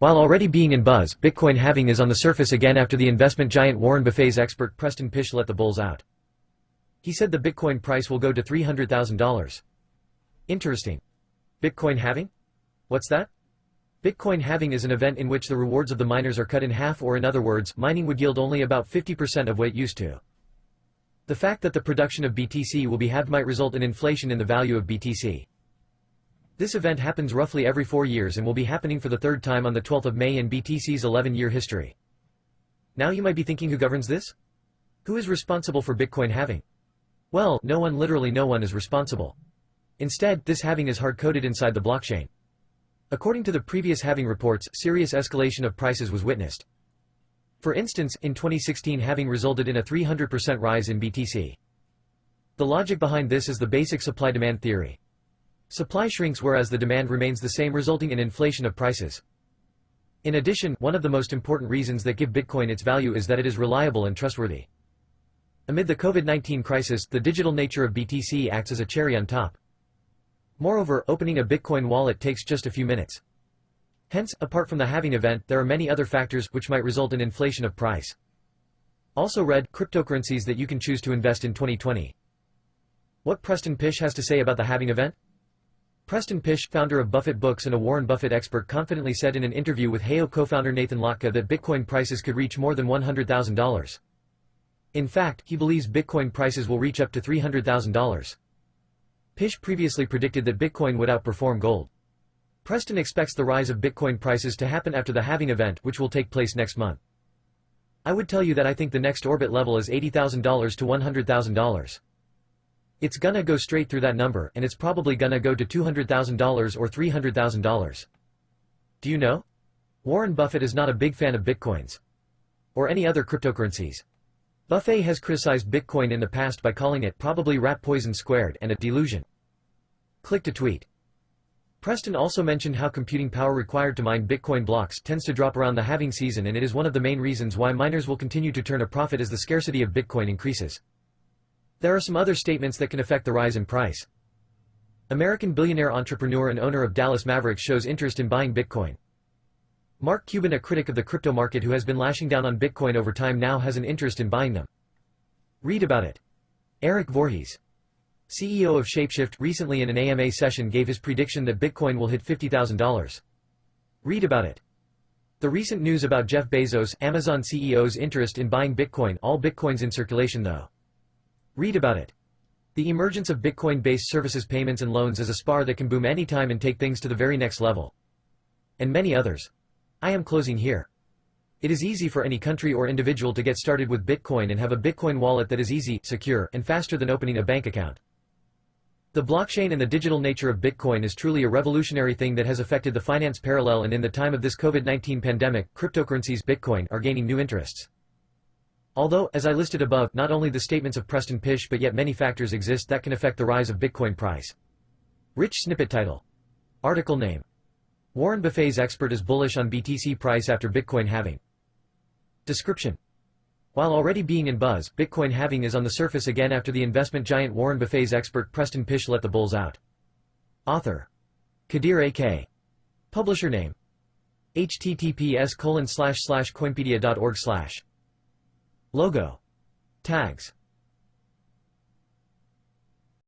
While already being in buzz, Bitcoin halving is on the surface again after the investment giant Warren Buffett's expert Preston Pysh let the bulls out. He said the Bitcoin price will go to $300,000. Interesting. Bitcoin halving? What's that? Bitcoin halving is an event in which the rewards of the miners are cut in half, or in other words, mining would yield only about 50% of what it used to. The fact that the production of BTC will be halved might result in inflation in the value of BTC. This event happens roughly every 4 years and will be happening for the third time on the 12th of May in BTC's 11-year history. Now you might be thinking, who governs this? Who is responsible for Bitcoin halving? Well, no one, literally no one, is responsible. Instead, this halving is hard-coded inside the blockchain. According to the previous halving reports, serious escalation of prices was witnessed. For instance, in 2016 halving resulted in a 300% rise in BTC. The logic behind this is the basic supply-demand theory. Supply shrinks whereas the demand remains the same, resulting in inflation of prices. In addition, one of the most important reasons that give Bitcoin its value is that it is reliable and trustworthy. Amid the COVID-19 crisis, the digital nature of BTC acts as a cherry on top. Moreover, opening a Bitcoin wallet takes just a few minutes. Hence, apart from the halving event, there are many other factors which might result in inflation of price. Also read, cryptocurrencies that you can choose to invest in 2020. What Preston Pysh has to say about the halving event? Preston Pysh, founder of Buffett Books and a Warren Buffett expert, confidently said in an interview with HAO co-founder Nathan Latka that Bitcoin prices could reach more than $100,000. In fact, he believes Bitcoin prices will reach up to $300,000. Pysh previously predicted that Bitcoin would outperform gold. Preston expects the rise of Bitcoin prices to happen after the halving event, which will take place next month. I would tell you that I think the next orbit level is $80,000 to $100,000. It's gonna go straight through that number, and it's probably gonna go to $200,000 or $300,000. Do you know? Warren Buffett is not a big fan of Bitcoins. Or any other cryptocurrencies. Buffett has criticized Bitcoin in the past by calling it probably rat poison squared and a delusion. Click to tweet. Preston also mentioned how computing power required to mine Bitcoin blocks tends to drop around the halving season, and it is one of the main reasons why miners will continue to turn a profit as the scarcity of Bitcoin increases. There are some other statements that can affect the rise in price. American billionaire entrepreneur and owner of Dallas Mavericks shows interest in buying Bitcoin. Mark Cuban, a critic of the crypto market who has been lashing down on Bitcoin over time, now has an interest in buying them. Read about it. Eric Voorhees, CEO of Shapeshift, recently in an AMA session gave his prediction that Bitcoin will hit $50,000. Read about it. The recent news about Jeff Bezos, Amazon CEO's interest in buying Bitcoin, all Bitcoins in circulation though. Read about it. The emergence of Bitcoin-based services, payments and loans as a SPAR that can boom anytime and take things to the very next level. And many others. I am closing here. It is easy for any country or individual to get started with Bitcoin and have a Bitcoin wallet that is easy, secure, and faster than opening a bank account. The blockchain and the digital nature of Bitcoin is truly a revolutionary thing that has affected the finance parallel, and in the time of this COVID-19 pandemic, cryptocurrencies, Bitcoin, are gaining new interests. Although, as I listed above, not only the statements of Preston Pysh but yet many factors exist that can affect the rise of Bitcoin price. Rich snippet title. Article name. Warren Buffett's expert is bullish on BTC price after Bitcoin halving. Description. While already being in buzz, Bitcoin halving is on the surface again after the investment giant Warren Buffett's expert Preston Pysh let the bulls out. Author. Kadir A.K. Publisher name. https://coinpedia.org/. Logo. Tags.